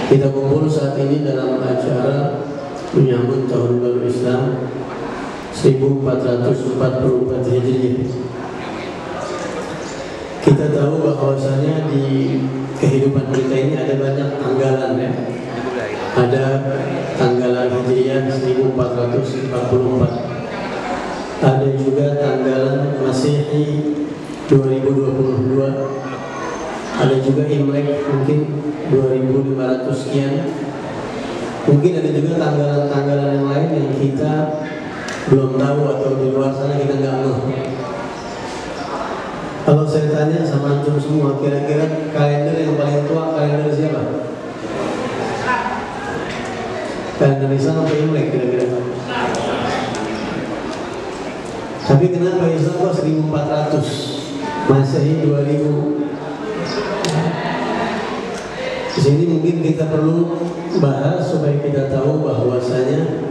Kita kumpul saat ini dalam acara menyambut Tahun Baru Islam 1444 Hijriah. Kita tahu bahwasanya di kehidupan kita ini ada banyak tanggalan ya. Ada tanggalan Hijriah 1444. Ada juga tanggalan Masehi 2022. Ada juga Imlek mungkin 2500 sekian. Mungkin ada juga tanggalan-tanggalan yang lain yang kita belum tahu atau di luar sana kita nggak ngeh. Kalau saya tanya sama antum semua, kira-kira kalender yang paling tua kalender siapa? Kalender Islam atau Imlek kira-kira? Tapi kenapa Islam kok 1400, Masehi 2000? Di sini mungkin kita perlu bahas supaya kita tahu bahwasanya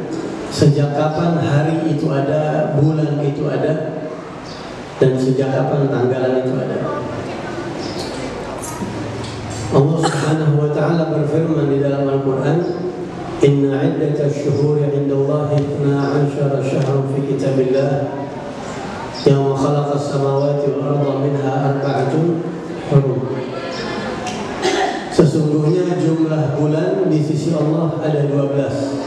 sejak kapan hari itu ada, bulan itu ada, dan sejak kapan tanggalan itu ada. Allah Subhanahu wa taala berfirman di dalam Al-Qur'an, "Inna 'iddatash shuhuri 'indallahi 12 syahran fi kitabillah, yawma khalaqas samawati wal arda minha arba'atun hurum." Sesungguhnya jumlah bulan di sisi Allah ada 12.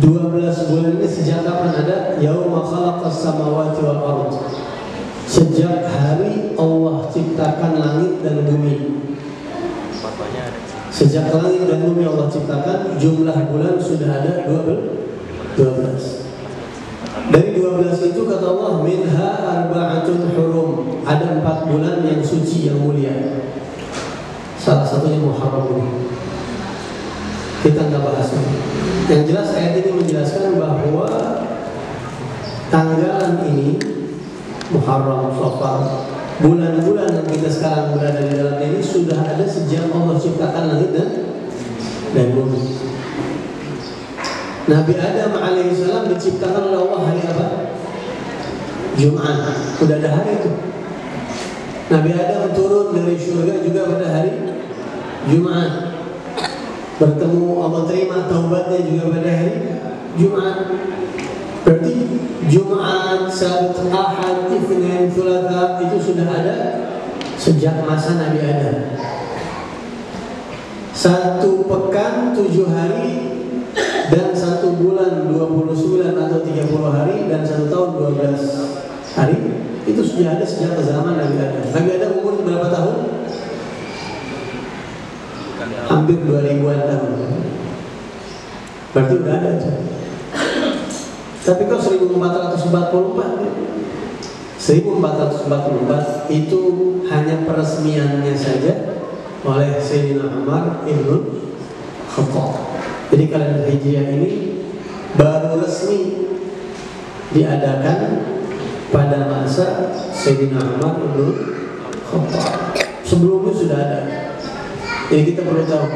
12 bulan ini sejak kapan ada? Yauma khalaqas samawati wal ard. Sejak hari Allah ciptakan langit dan bumi. Sejak langit dan bumi Allah ciptakan, jumlah bulan sudah ada 12. Dari 12 itu kata Allah, minha arba'atun hurum. Ada 4 bulan yang suci, yang mulia. Salah satunya Muharram ini. Kita nggak bahas ini. Yang jelas ayat ini menjelaskan bahwa tanggalan ini, Muharram, Safar, bulan-bulan yang kita sekarang berada di dalam ini sudah ada sejak Allah ciptakan langit dan bumi. Nabi Adam alaihissalam diciptakan oleh Allah hari apa? Jumat. Sudah ada hari itu. Nabi Adam turun dari surga juga pada hari Jumat. Bertemu Allah, terima taubatnya juga pada hari Jumat. Berarti Jumat, Sabat, Ahad, Itsnin, Tsulatsa itu sudah ada sejak masa Nabi Adam. 1 pekan 7 hari dan 1 bulan 29 atau 30 hari dan 1 tahun 12 hari itu sudah ada sejak zaman Nabi Adam. Nabi Adam umur berapa tahun? Hampir 2000-an tahun. Berarti udah ada tuh. Tapi kok 1444 itu hanya peresmiannya saja oleh Sayyidina Umar ibn Khattab. Jadi kalender Hijriah ini baru resmi diadakan pada masa Sayyidina Umar ibn Khattab. Sebelumnya sudah ada. Jadi kita perlu tahu,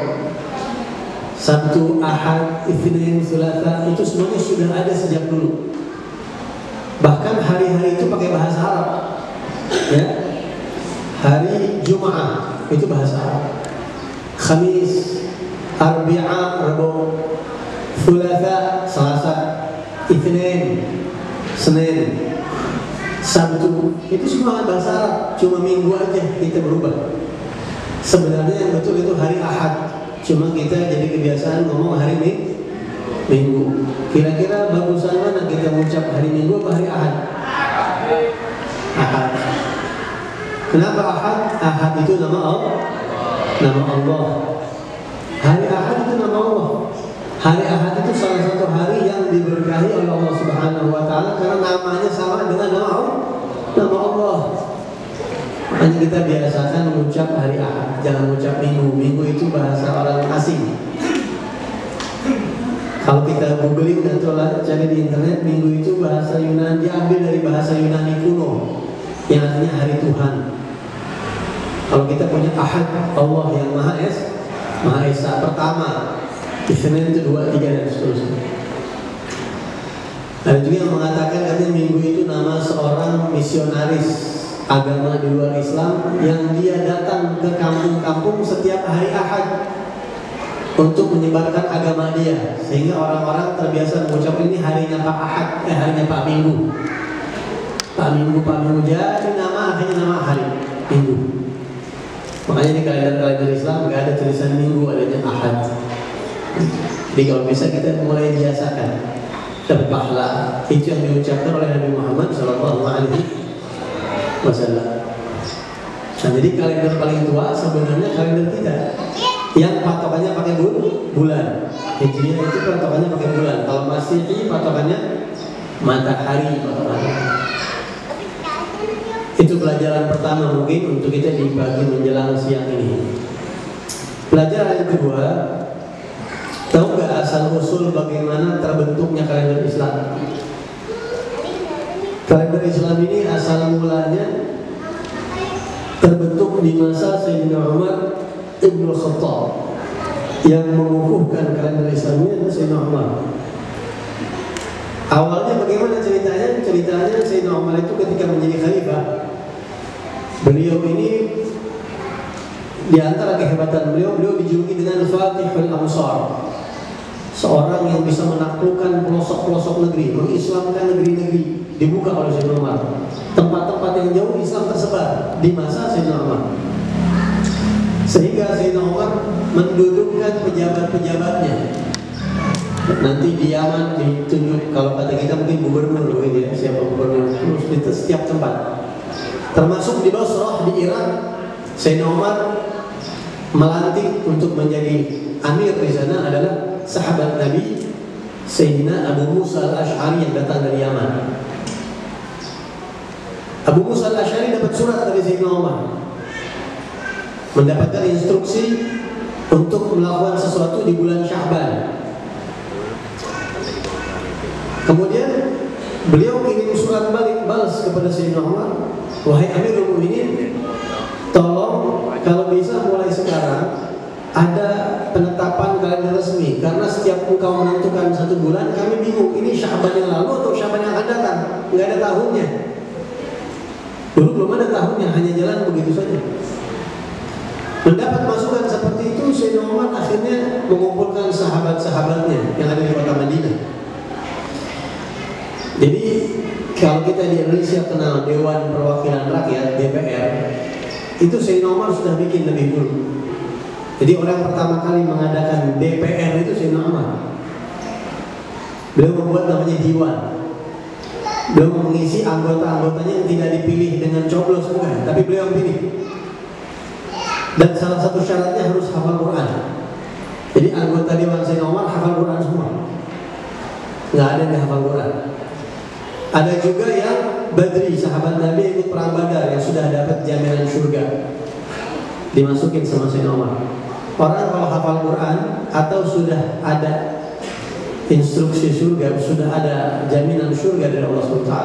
Sabtu, Ahad, Itsnin, Tsulatsa itu semuanya sudah ada sejak dulu. Bahkan hari-hari itu pakai bahasa Arab. Ya. Hari Jumat itu bahasa Arab. Khamis, Arbi'a, Rabu, Tsulatsa, Selasa, Itsnin, Senin, Sabtu, itu semua bahasa Arab. Cuma minggu aja kita berubah. Sebenarnya yang betul itu hari Ahad. Cuma kita jadi kebiasaan ngomong hari Minggu. Kira-kira bagusan mana kita mengucap hari Minggu atau hari Ahad? Ahad. Kenapa Ahad? Ahad itu nama Allah. Nama Allah. Hari Ahad itu nama Allah. Hari Ahad itu salah satu hari yang diberkahi oleh Allah Subhanahu wa taala karena namanya sama dengan nama Allah. Nama Allah. Makanya kita biasakan mengucap hari Ahad, jangan mengucap Minggu. Minggu itu bahasa orang asing. Kalau kita googling atau cari di internet, Minggu itu bahasa Yunani, diambil dari bahasa Yunani kuno yang artinya hari Tuhan. Kalau kita punya Ahad, Allah yang Maha Esa pertama, Senin itu 2, 3 dan seterusnya. Ada juga yang mengatakan katanya Minggu itu nama seorang misionaris agama di luar Islam yang dia datang ke kampung-kampung setiap hari Ahad untuk menyebarkan agama dia, sehingga orang-orang terbiasa mengucap ini harinya Pak Ahad, harinya Pak Minggu. Pak Minggu jadi nama, akhirnya nama hari Minggu. Makanya di kalender-kalender Islam nggak ada tulisan Minggu, adanya Ahad. Jadi kalau bisa kita mulai biasakan dapat pahala. Itu yang diucapkan oleh Nabi Muhammad SAW. Nah, jadi kalender paling tua sebenarnya kalender kita yang patokannya pakai bulan. Hijriah itu patokannya pakai bulan. Kalau Masehi patokannya matahari patokannya. Itu pelajaran pertama mungkin untuk kita di pagi menjelang siang ini. Pelajaran yang kedua, tahu nggak asal usul bagaimana terbentuknya kalender Islam? Kalender Islam ini asal mulanya terbentuk di masa Sayyidina Umar Ibn Khattab. Yang mengukuhkan kalender Islam ini adalah Sayyidina Umar. Awalnya bagaimana ceritanya? Ceritanya Sayyidina Umar itu ketika menjadi khalifah, beliau ini di antara kehebatan beliau dijuluki dengan Fatihul Amsar, seorang yang bisa menaklukkan pelosok-pelosok negeri, mengislamkan negeri-negeri. Dibuka oleh Sayyidina Umar. Tempat-tempat yang jauh Islam tersebar di masa Sayyidina Umar. Sehingga Sayyidina Umar mendudukkan pejabat-pejabatnya. Nanti di Yaman ditunjuk, kalau kata kita mungkin gubernur, ya, siapa gubernur terus di setiap tempat. Termasuk di Basrah di Irak, Sayyidina Umar melantik untuk menjadi amir di sana adalah sahabat Nabi Sayyidina Abu Musa al-Ash'ari yang datang dari Yaman. Abu Musa al-Ash'ari dapat surat dari Sayyidina Umar, mendapatkan instruksi untuk melakukan sesuatu di bulan Sya'ban. Kemudian beliau kirim surat balas kepada Sayyidina Umar, wahai Amirul Mukminin, tolong kalau bisa mulai sekarang ada penetapan kalender resmi, karena setiap engkau menentukan satu bulan kami bingung ini Sya'ban yang lalu atau Sya'ban yang akan datang, nggak ada tahunnya. Dulu belum ada tahunnya, hanya jalan begitu saja. Mendapat masukan seperti itu, Sayyidina Umar akhirnya mengumpulkan sahabat-sahabatnya yang ada di kota Madinah. Jadi kalau kita di Indonesia kenal Dewan Perwakilan Rakyat (DPR), itu Sayyidina Umar sudah bikin lebih dulu. Jadi orang pertama kali mengadakan DPR itu Sayyidina Umar. Beliau membuat namanya Diwan. Beliau mengisi anggota-anggotanya yang tidak dipilih dengan coblos, bukan, tapi beliau pilih. Dan salah satu syaratnya harus hafal Quran. Jadi anggota Dewan Sayyidina Umar hafal Quran semua. Nggak ada yang hafal Quran. Ada juga yang Badri, sahabat Nabi ikut perang Badar yang sudah dapat jaminan surga, dimasukin sama Sayyidina Umar. Orang kalau hafal Quran atau sudah ada instruksi surga, sudah ada jaminan surga dari Allah SWT,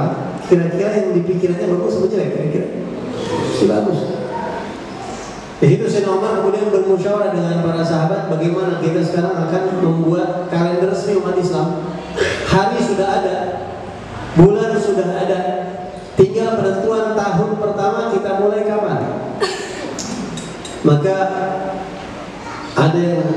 kira-kira yang dipikirannya bagus apa jelek? Kira-kira bagus. Di situ Sayyidina Umar kemudian bermusyawarah dengan para sahabat, bagaimana kita sekarang akan membuat kalender resmi umat Islam. Hari sudah ada, bulan sudah ada, tinggal penentuan tahun pertama kita mulai kapan. Maka ada yang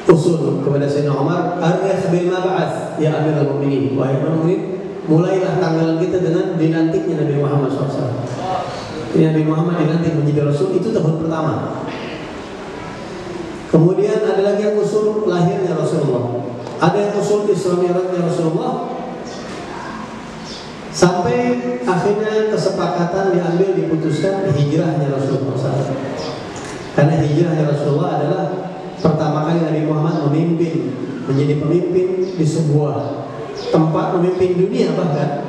usul kepada Sayyidina Umar, "Arikh bil mab'ats ya Amirul Mukminin." Wahai Mukminin, mulailah tanggal kita dengan dilantiknya Nabi Muhammad SAW. Nabi Muhammad dilantik menjadi Rasul, itu tahun pertama. Kemudian ada lagi yang usul lahirnya Rasulullah, ada yang usul Isra Mi'rajnya Rasulullah, sampai akhirnya kesepakatan diambil, diputuskan hijrahnya Rasulullah SAW. Karena hijrahnya Rasulullah adalah pertama kali Nabi Muhammad memimpin, menjadi pemimpin di sebuah tempat, memimpin dunia bahkan.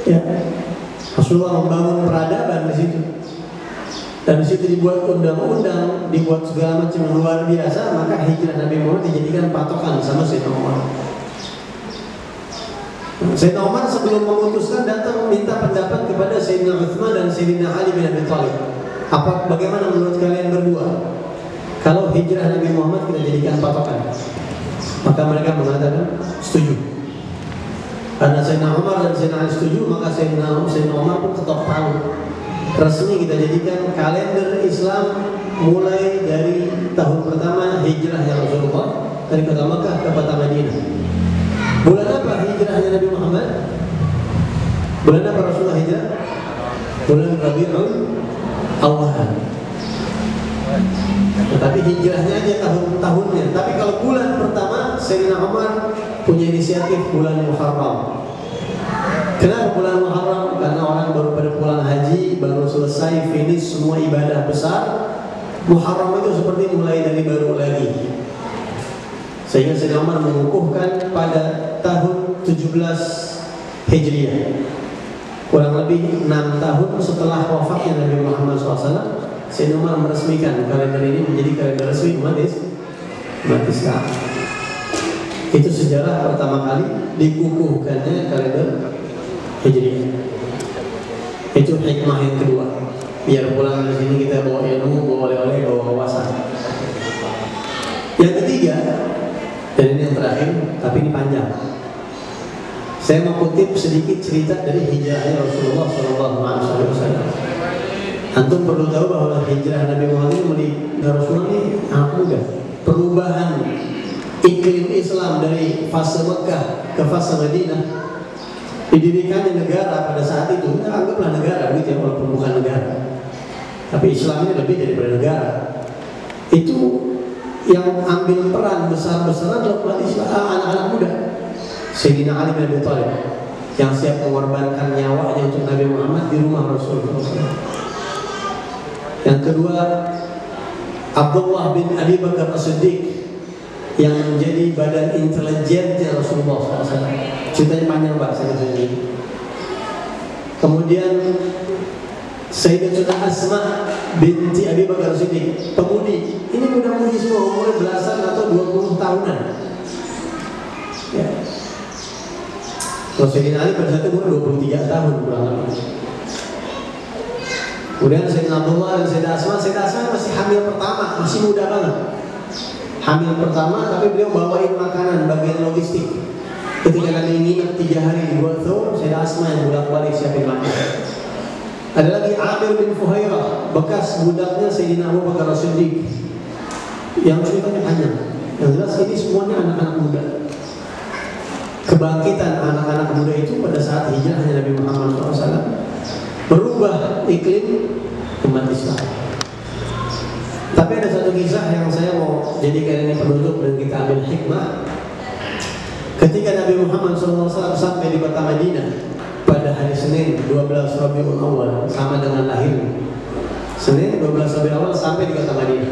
Ya, Rasulullah membangun peradaban di situ. Dan di situ dibuat undang-undang, dibuat segala macam yang luar biasa. Maka hijrah Nabi Muhammad dijadikan patokan sama Sayyidina Umar. Sayyidina Umar sebelum memutuskan datang meminta pendapat kepada Sayyidina Utsman dan Sayyidina Ali bin Abi Thalib. Bagaimana menurut kalian berdua? Kalau hijrah Nabi Muhammad kita jadikan patokan? Maka mereka mengatakan setuju. Karena Sayyidina Umar dan Sayyidina Ali setuju, maka Sayyidina Umar pun ketok palu. Resmi kita jadikan kalender Islam mulai dari tahun pertama hijrahnya Rasulullah dari kota Makkah ke kota Madinah. Bulan apa hijrahnya Nabi Muhammad? Bulan apa Rasulullah hijrah? Bulan Rabiul Awal. Tetapi hijrahnya aja tahun-tahunnya. Tapi kalau bulan pertama Sayyidina Umar punya inisiatif bulan Muharram. Kenapa bulan Muharram? Karena orang baru pada pulang haji, baru selesai finish semua ibadah besar. Muharram itu seperti mulai dari baru lagi. Sehingga Sayyidina Umar mengukuhkan pada tahun 17 Hijriah. Kurang lebih 6 tahun setelah wafatnya Nabi Muhammad SAW, Sayyidina Umar meresmikan kalender ini menjadi kalender resmi umat Islam. Itu sejarah pertama kali dikukuhkannya kalender Hijriah. Itu hikmah yang kedua. Biar pulang dari sini kita bawa ilmu, bawa oleh-oleh, bawa wawasan. Yang ketiga, dan ini yang terakhir, tapi ini panjang. Saya mau kutip sedikit cerita dari hijrahnya Rasulullah SAW. Antum perlu tahu bahwa hijrah Nabi Muhammad ini Rasulullah ini anak muda. Perubahan iklim Islam dari fase Mekah ke fase Madinah. Didirikannya negara pada saat itu, anggaplah negara begitu ya, walaupun bukan negara. Tapi Islam ini lebih daripada negara. Itu yang ambil peran besar-besaran adalah umat Islam, anak-anak muda. Sayyidina Ali bin Abi Thalib yang siap mengorbankan nyawanya untuk Nabi Muhammad di rumah Rasulullah. Yang kedua, Abdullah bin Abi Bakar As-Siddiq yang menjadi badan intelijennya Rasulullah SAW. Ceritanya panjang Pak, saya ini. Kemudian Sayyidatuna Asma binti Abi Bakar As-Siddiq, pemudi. Ini muda-mudi semua, umurnya belasan atau 20 tahunan. Ya. Kalau Sayyidina Ali pada saat itu umur 23 tahun kurang lebih. Kemudian Sayyidina Abdullah dan Sayyidina Asma masih hamil pertama, masih muda banget. Hamil pertama, tapi beliau bawain makanan bagian logistik. Ketika Nabi nginep 3 hari di Gua Thawr, Sayyidina Asma yang bolak-balik siapin makanan. Ada lagi Amir bin Fuhairah, bekas budaknya Sayyidina Abu Bakar As-Siddiq, yang ceritanya panjang. Yang jelas ini semuanya anak-anak muda. Kebangkitan anak-anak muda itu pada saat hijrahnya Nabi Muhammad SAW berubah iklim umat Islam. Tapi ada satu kisah yang saya mau jadikan ini penutup dan kita ambil hikmah. Ketika Nabi Muhammad SAW sampai di kota Madinah pada hari Senin 12 Rabiul Awal, sama dengan lahir Senin 12 Rabiul Awal sampai di kota Madinah.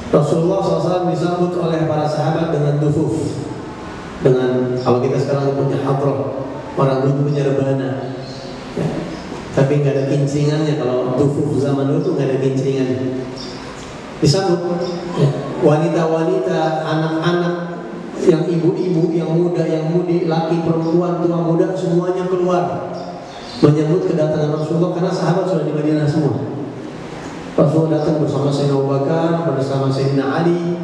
Rasulullah SAW disambut oleh para sahabat dengan dufuf, dengan kalau kita sekarang punya hadroh, orang dulu punya rebana, ya. Tapi nggak ada kincingannya. Kalau dufuf zaman dulu tuh nggak ada kincingannya. Disambut ya. Wanita-wanita, anak-anak, yang ibu-ibu, yang muda, yang mudi, laki, perempuan, tua, muda, semuanya keluar menyambut kedatangan Rasulullah karena sahabat sudah di Madinah semua. Rasulullah datang bersama Sayyidina Abu Bakar, bersama Sayyidina Ali,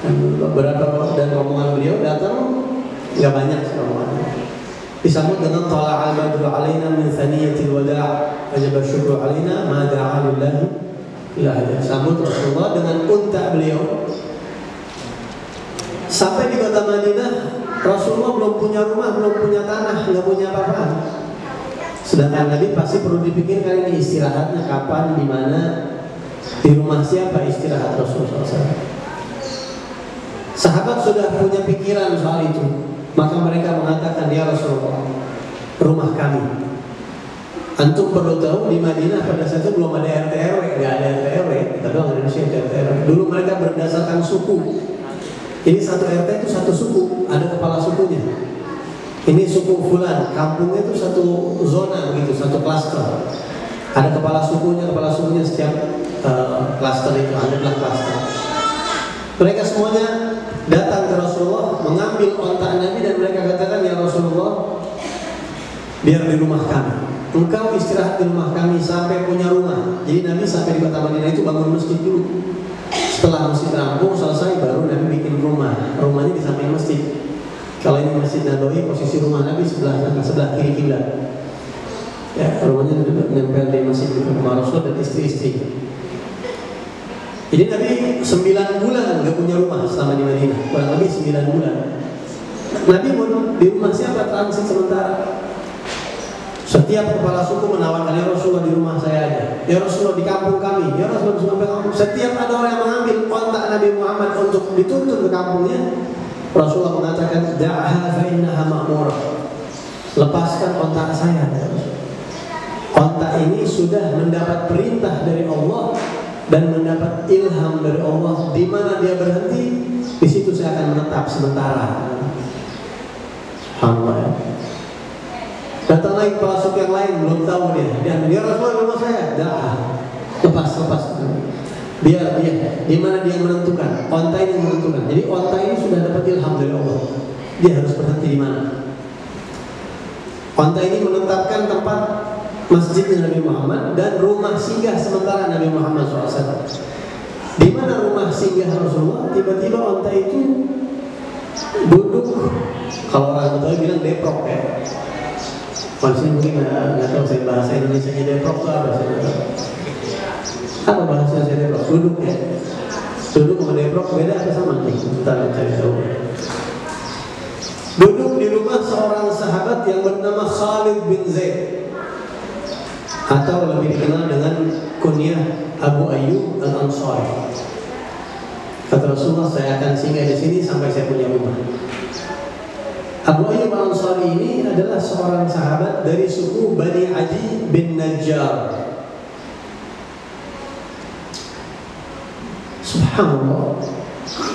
dan beberapa dan rombongan beliau datang nggak banyak rombongan. Disambut dengan tala'al badru alaina min thaniyatil wada' wajib syukru alaina ma da'a lillahi illa hada. Sambut Rasulullah dengan unta beliau. Sampai di kota Madinah, Rasulullah belum punya rumah, belum punya tanah, nggak punya apa-apa. Sedangkan Nabi pasti perlu dipikirkan ini istirahatnya kapan, di mana, di rumah siapa istirahat Rasulullah SAW. Sahabat sudah punya pikiran soal itu. Maka mereka mengatakan, ya Rasulullah, rumah kami. Antum perlu tahu di Madinah pada saat itu belum ada RT RW, nggak ada RT RW. Kita doang Indonesia ada RT RW. Dulu mereka berdasarkan suku. Ini satu RT itu satu suku, ada kepala sukunya. Ini suku fulan, kampungnya itu satu zona begitu, satu klaster. Ada kepala sukunya setiap klaster itu, adalah klaster. Mereka semuanya datang ke Rasulullah, mengambil ontak Nabi dan mereka katakan, ya Rasulullah, biar di rumah kami. Engkau istirahat di rumah kami sampai punya rumah. Jadi Nabi sampai di kota Madinah itu bangun masjid dulu. Setelah masjid rampung selesai, baru Nabi bikin rumah. Rumahnya di samping masjid. Kalau ini Masjid Nabawi, posisi rumah Nabi sebelah kiri kiblat. Ya, rumahnya nempel di masjid itu, rumah Rasul dan istri-istri. Jadi Nabi 9 bulan nggak punya rumah selama di Madinah, kurang lebih 9 bulan. Nabi mau di rumah siapa transit sementara. Setiap kepala suku menawarkan, ya Rasulullah di rumah saya aja, ya Rasulullah di kampung kami, ya Rasulullah di kampung. Setiap ada orang yang mengambil kontak Nabi Muhammad untuk dituntun ke kampungnya, Rasulullah mengatakan, da'ha fa innaha ma'murah. Lepaskan kontak saya. Kontak ini sudah mendapat perintah dari Allah dan mendapat ilham dari Allah. Di mana dia berhenti, di situ saya akan menetap sementara. Alhamdulillah. Datang lagi kepala suku yang lain, belum tahu dia Rasulullah rumah saya, dah lepas. Biar dia, di mana dia menentukan, onta ini menentukan. Jadi onta ini sudah dapat ilham dari Allah. Dia harus berhenti di mana. Onta ini menetapkan tempat masjid Nabi Muhammad dan rumah singgah sementara Nabi Muhammad SAW. Di mana rumah singgah Rasulullah? Tiba-tiba onta itu duduk, kalau orang Betawi bilang deprok ya. Maksudnya mungkin nggak tahu saya bahasa Indonesia-nya deprok itu apa sih? Apa bahasa saya deprok? Duduk ya. Duduk sama deprok beda apa sama nih? Bentar cari tahu. Duduk di rumah seorang sahabat yang bernama Khalid bin Zaid, atau lebih dikenal dengan kunyah Abu Ayyub Al-Ansari. Kata Rasulullah, saya akan singgah di sini sampai saya punya rumah. Abu Ayyub Al-Ansari ini adalah seorang sahabat dari suku Bani Adi bin Najjar. Subhanallah,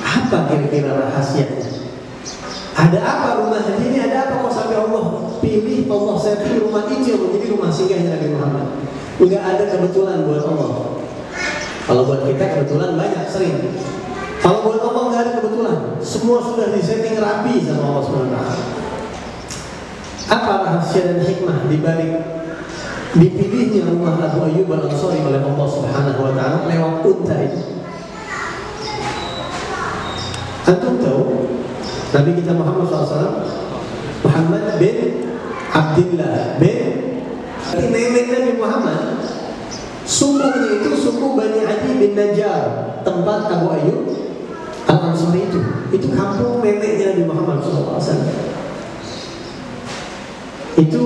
apa kira-kira rahasianya? Ada apa rumah ini? Ada apa kok sampai Allah pilih, Allah saya pilih rumah itu yang menjadi rumah singgahnya Nabi Muhammad? Enggak ada kebetulan buat Allah. Kalau buat kita kebetulan banyak, sering. Kalau buat Allah nggak ada kebetulan, semua sudah disetting rapi sama Allah SWT. Apa rahasia dan hikmah dibalik dipilihnya rumah Abu Ayyub Al-Ansari oleh Allah Subhanahu Wa Taala lewat unta itu? Antum tahu Nabi kita Muhammad SAW, Muhammad bin Abdullah bin nenek Nabi Muhammad, sukunya itu suku Bani Adi bin Najjar, tempat Abu Ayyub Al-Ansari itu kampung neneknya Nabi Muhammad SAW. Itu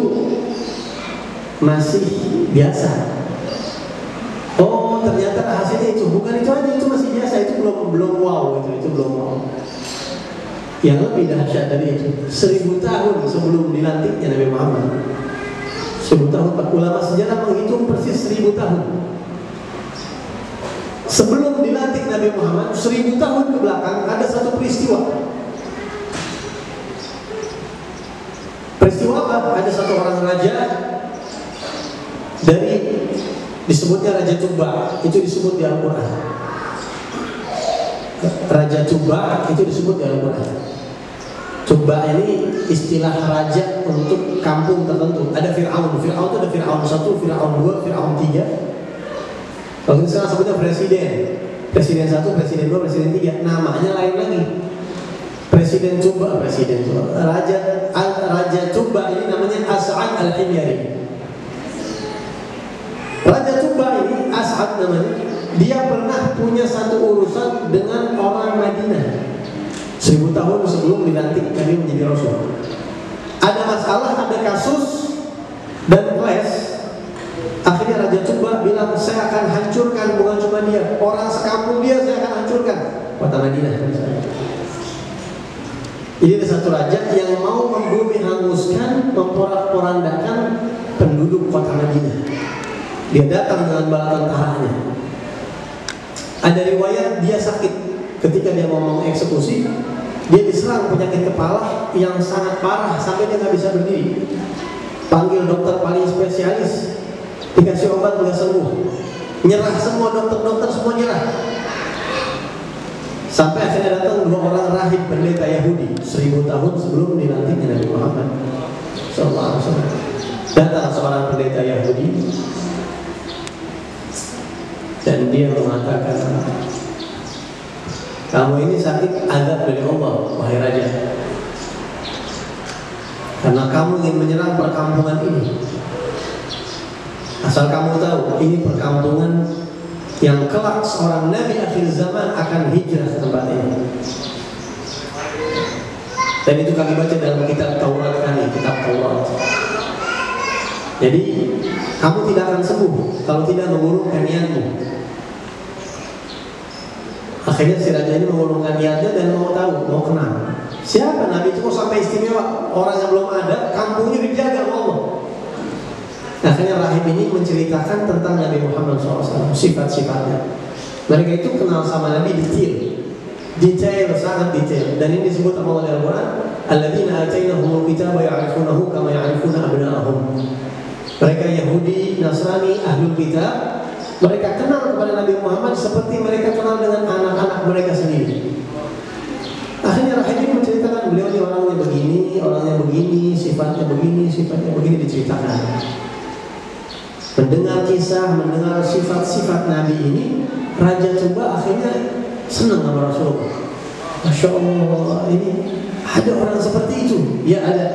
masih biasa. Oh, ternyata rahasianya itu bukan itu aja, itu masih biasa, itu belum wow, itu belum wow. Yang lebih dahsyat dari itu, 1000 tahun sebelum dilantiknya Nabi Muhammad. 1000 tahun, ulama sejarah menghitung persis 1000 tahun. Sebelum dilantik Nabi Muhammad, 1000 tahun ke belakang ada satu peristiwa. Peristiwa apa? Ada satu orang raja dari disebutnya Raja Tuba, itu disebut di Al-Quran. Raja Tuba itu disebut di Al-Quran. Tuba ini istilah raja untuk kampung tertentu. Ada Fir'aun, Fir'aun itu ada Fir'aun 1, Fir'aun 2, Fir'aun 3. Kalau sekarang sebutnya presiden. Presiden 1, presiden 2, presiden 3. Namanya lain lagi. Presiden Tuba, Raja Tuba ini namanya As'ad Al-Himyari. Raja Tuba ini As'ad namanya. Dia pernah punya satu urusan dengan orang Madinah 1000 tahun sebelum dilantik Nabi menjadi Rasul. Ada masalah, ada kasus dan clash. Akhirnya Raja Tuba bilang, saya akan hancurkan, bukan cuma dia, orang sekampung dia saya akan hancurkan, kota Madinah. Jadi ada satu raja yang mau membumi hanguskan, memporak-porandakan penduduk kota Madinah. Dia datang dengan bala tentaranya. Ada riwayat dia sakit ketika dia mau mengeksekusi. Dia diserang penyakit kepala yang sangat parah sampai dia nggak bisa berdiri. Panggil dokter paling spesialis, dikasih obat nggak sembuh. Nyerah semua dokter-dokter, semua nyerah. Sampai akhirnya datang 2 orang rahib pendeta Yahudi 1000 tahun sebelum dilantiknya Nabi Muhammad SAW. Datang seorang pendeta Yahudi dan dia mengatakan, kamu ini sakit azab dari Allah, wahai raja. karena kamu ingin menyerang perkampungan ini. Asal kamu tahu, ini perkampungan yang kelak seorang Nabi akhir zaman akan hijrah ke tempat ini. Dan itu kami baca dalam kitab Taurat kami, kitab Taurat. Jadi kamu tidak akan sembuh kalau tidak mengurungkan niatmu. Akhirnya si raja ini mengurungkan niatnya dan mau tahu, mau kenal siapa Nabi itu kok sampai istimewa. Orang yang belum ada, kampungnya dijaga Allah. Akhirnya rahib ini menceritakan tentang Nabi Muhammad SAW, sifat-sifatnya. Mereka itu kenal sama Nabi detail, sangat detail. Dan ini disebut Allah dalam Al-Quran, alladzina atainahumul kitaba ya'rifunahu kama ya'rifuna abna'ahum. Mereka Yahudi, Nasrani, Ahlul Kitab, mereka kenal kepada Nabi Muhammad seperti mereka kenal dengan anak-anak mereka sendiri. Akhirnya rahib ini menceritakan beliau ini orangnya begini, sifatnya begini diceritakan. Mendengar kisah, mendengar sifat-sifat Nabi ini, Raja Tuba akhirnya senang sama Rasulullah. Masya Allah, ini ada orang seperti itu. Ya ada.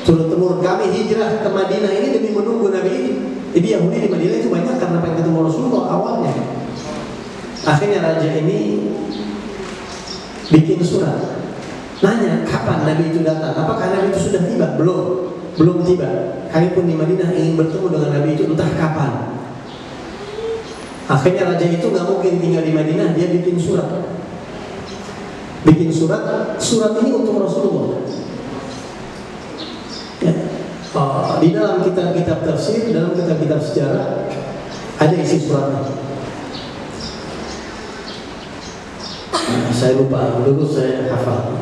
Turun-temurun kami hijrah ke Madinah ini demi menunggu Nabi ini. Jadi Yahudi di Madinah itu banyak karena pengen ketemu Rasulullah awalnya. Akhirnya Raja ini bikin surat, nanya kapan Nabi itu datang. Apakah Nabi itu sudah tiba? Belum tiba. Kami pun di Madinah ingin bertemu dengan Nabi itu entah kapan. Akhirnya raja itu nggak mungkin tinggal di Madinah, dia bikin surat. Surat ini untuk Rasulullah. Ya. Di dalam kitab-kitab tafsir, dalam kitab-kitab sejarah ada isi suratnya. Saya lupa, dulu saya hafal.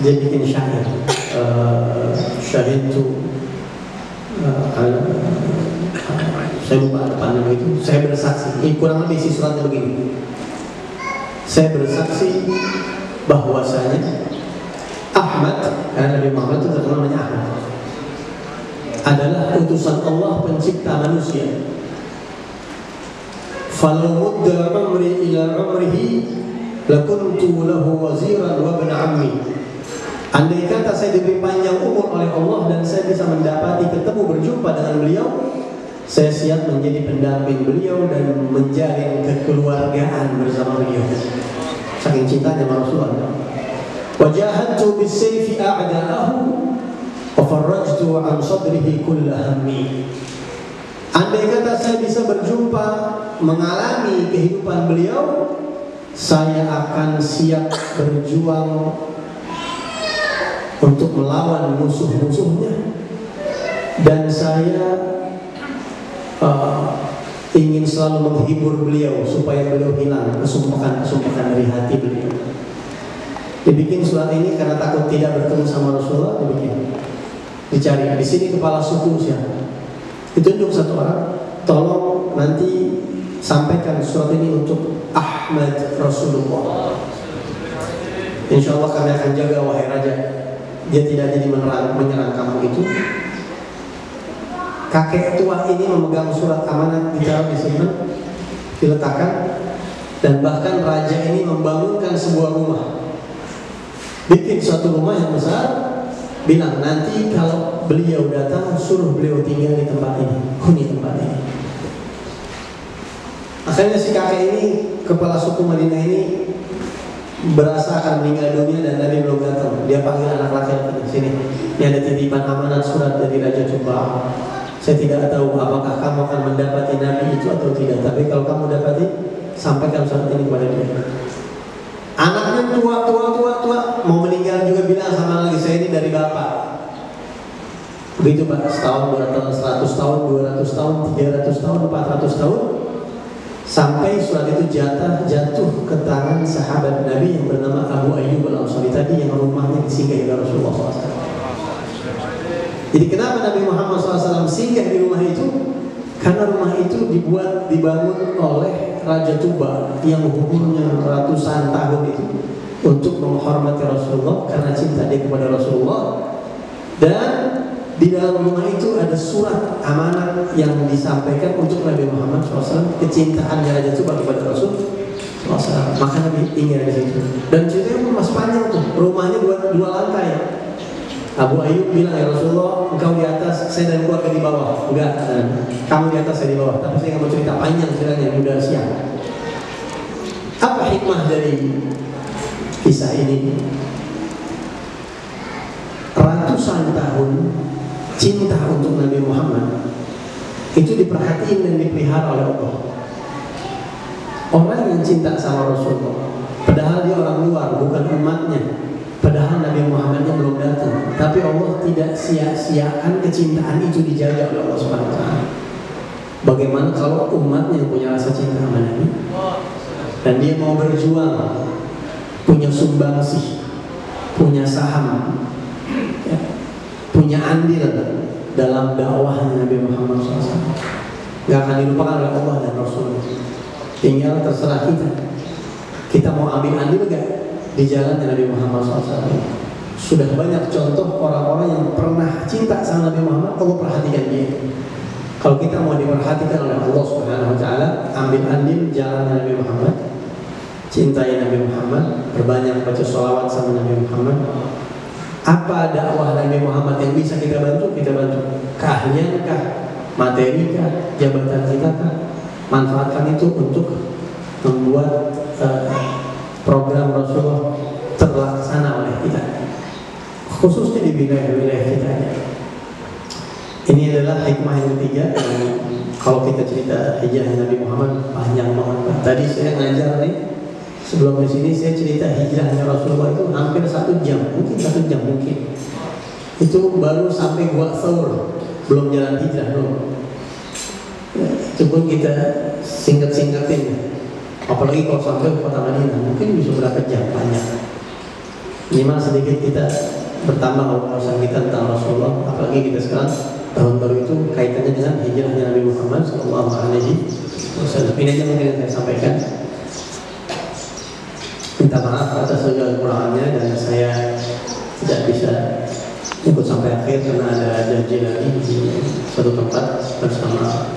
Dia bikin syair. Syair itu saya lupa depannya itu. Saya bersaksi, kurang lebih isi suratnya begini. Saya bersaksi bahwasanya Ahmad, karena Nabi Muhammad itu terkenal namanya Ahmad, adalah utusan Allah pencipta manusia. Falau mudda umri ila umrihi lakuntu lahu waziran wa ibn ammi. Andai kata saya diberi panjang umur oleh Allah dan saya bisa mendapati berjumpa dengan beliau, saya siap menjadi pendamping beliau dan menjalin kekeluargaan bersama beliau. Saking cintanya sama Rasulullah. Wajahadtu bis-sayfi a'da'ahu wa farrajtu 'an sadrihi kull hammi. Andai kata saya bisa berjumpa, mengalami kehidupan beliau, saya akan siap berjuang untuk melawan musuh-musuhnya, dan saya ingin selalu menghibur beliau supaya beliau hilang kesumpahan-kesumpahan dari hati beliau. Dibikin surat ini karena takut tidak bertemu sama Rasulullah, dibikin. Dicari di sini kepala suku siapa? Ditunjuk satu orang, tolong nanti sampaikan surat ini untuk Ahmad Rasulullah. Insya Allah kami akan jaga wahai raja. Dia tidak jadi menyerang kamu itu. Kakek tua ini memegang surat amanat, ditaruh disimpan, diletakkan, dan bahkan raja ini membangunkan sebuah rumah, bikin suatu rumah yang besar, bilang nanti kalau beliau datang suruh beliau tinggal di tempat ini, huni tempat ini. Akhirnya si kakek ini, kepala suku Madinah ini, berasa akan meninggal dunia dan Nabi belum datang. Dia panggil anak laki-laki di sini. Ini ada titipan amanat surat dari Raja Tuba. Saya tidak tahu apakah kamu akan mendapati Nabi itu atau tidak. Tapi kalau kamu dapati, sampaikan surat ini kepada dia. Anaknya tua, mau meninggal juga bilang sama lagi, saya ini dari bapak. Begitu Pak, setahun, 2 tahun, 100 tahun, 200 tahun, 300 tahun, 400 tahun. Sampai surat itu jatuh ke tangan sahabat Nabi yang bernama Abu Ayyub Al-Ansari tadi, yang rumahnya disinggahi oleh Rasulullah SAW. Jadi kenapa Nabi Muhammad SAW singgah di rumah itu? Karena rumah itu dibangun oleh Raja Tuba yang umurnya ratusan tahun itu, untuk menghormati Rasulullah karena cinta dia kepada Rasulullah. Dan di dalam rumah itu ada surat amanat yang disampaikan untuk Nabi Muhammad SAW, kecintaannya Raja Tuba kepada Rasul SAW. Maka Nabi tinggal di situ. Dan ceritanya pun masih panjang tuh. Rumahnya dua lantai. Abu Ayyub bilang, ya Rasulullah, engkau di atas, saya dan keluarga di bawah. Enggak, kamu di atas, saya di bawah. Tapi saya nggak mau cerita panjang ceritanya, udah siang. Apa hikmah dari kisah ini? Ratusan tahun cinta untuk Nabi Muhammad itu diperhatiin dan dipelihara oleh Allah. Orang yang cinta sama Rasulullah, padahal dia orang luar, bukan umatnya, padahal Nabi Muhammadnya belum datang, tapi Allah tidak sia-siakan kecintaan itu dijaga oleh Allah Subhanahu wa Ta'ala. Bagaimana kalau umatnya yang punya rasa cinta sama Nabi dan dia mau berjuang, punya sumbangsih, punya saham, ya, punya andil dalam dakwahnya Nabi Muhammad SAW, nggak akan dilupakan oleh Allah dan Rasulullah. Tinggal terserah kita mau ambil andil gak di jalannya Nabi Muhammad SAW. Sudah banyak contoh orang-orang yang pernah cinta sama Nabi Muhammad, Allah perhatikan dia. Kalau kita mau diperhatikan oleh Allah Subhanahu wa Ta'ala, ambil andil jalan Nabi Muhammad, cintai Nabi Muhammad, perbanyak baca sholawat sama Nabi Muhammad. Apa dakwah Nabi Muhammad yang bisa kita bantu, kita bantu. Keahlian kah, materi kah, jabatan kita kah, manfaatkan itu untuk membuat program Rasulullah terlaksana oleh kita, khususnya di wilayah-wilayah kita. Ini adalah hikmah yang ketiga. Kalau kita cerita hijrah Nabi Muhammad panjang banget. Tadi saya ngajar nih, sebelum di sini saya cerita hijrahnya Rasulullah itu hampir 1 jam, mungkin 1 jam mungkin. Itu baru sampai Gua Thawr, belum jalan hijrah dulu. Itu pun kita singkat-singkatin. Apalagi kalau sampai ke kota Madinah, mungkin bisa berapa jam, banyak. Minimal sedikit kita bertambah wawasan kita tentang Rasulullah. Apalagi kita sekarang tahun baru itu kaitannya dengan hijrahnya Nabi Muhammad SAW. Ini aja mungkin yang saya sampaikan. Minta maaf atas segala kekurangannya dan saya tidak bisa ikut sampai akhir karena ada janji lagi di satu tempat bersama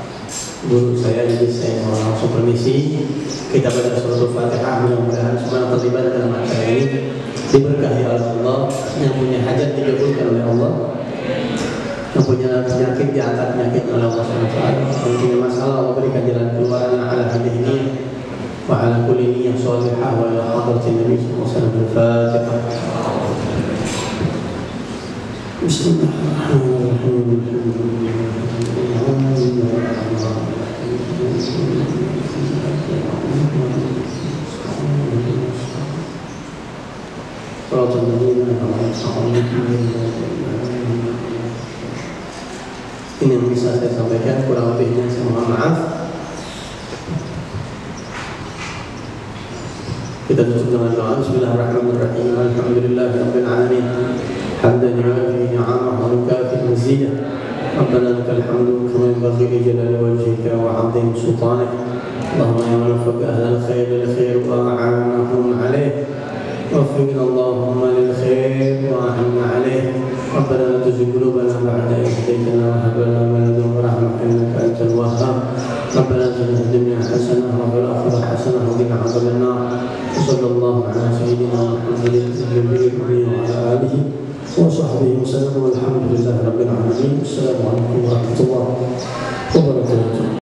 guru saya, jadi saya mau langsung permisi. Kita baca surah Al-Fatihah, mudah-mudahan semua yang terlibat dalam acara ini diberkahi oleh Allah, yang punya hajat dikabulkan oleh Allah, yang punya penyakit diangkat penyakit oleh Allah SWT, yang punya masalah Allah berikan jalan keluarnya ala hadih ini wa ala kulli niyyah shalihah wa ala hadratin Nabi sallallahu alaihi wasallam. Al-Fatihah. Bismillahirrahmanirrahim. Ini yang bisa saya sampaikan, kurang lebihnya saya mohon maaf. Kita tutup dengan doa. Bismillahirrahmanirrahim. Alhamdulillahirabbil alamin. Hamdan yuwafi ni'amahu wa yukafi mazidah. Rabbana lakal hamdu kama yanbaghi li jalali wajhika wa 'azimi sultanik. Allahumma ya man waffaqa ahlal khair lil khair wa a'anahum 'alayh. وفقنا اللهم للخير وأعنا عليه. ربنا لا تزغ قلوبنا بعد إذ هديتنا وهب لنا من لدنك رحمة إنك أنت الوهاب. ربنا آتنا في الدنيا حسنة وفي الآخرة حسنة وقنا عذاب النار. وصلى الله على سيدنا محمد النبي الأمي وعلى آله وصحبه وسلم والحمد لله رب العالمين. السلام عليكم ورحمة الله وبركاته.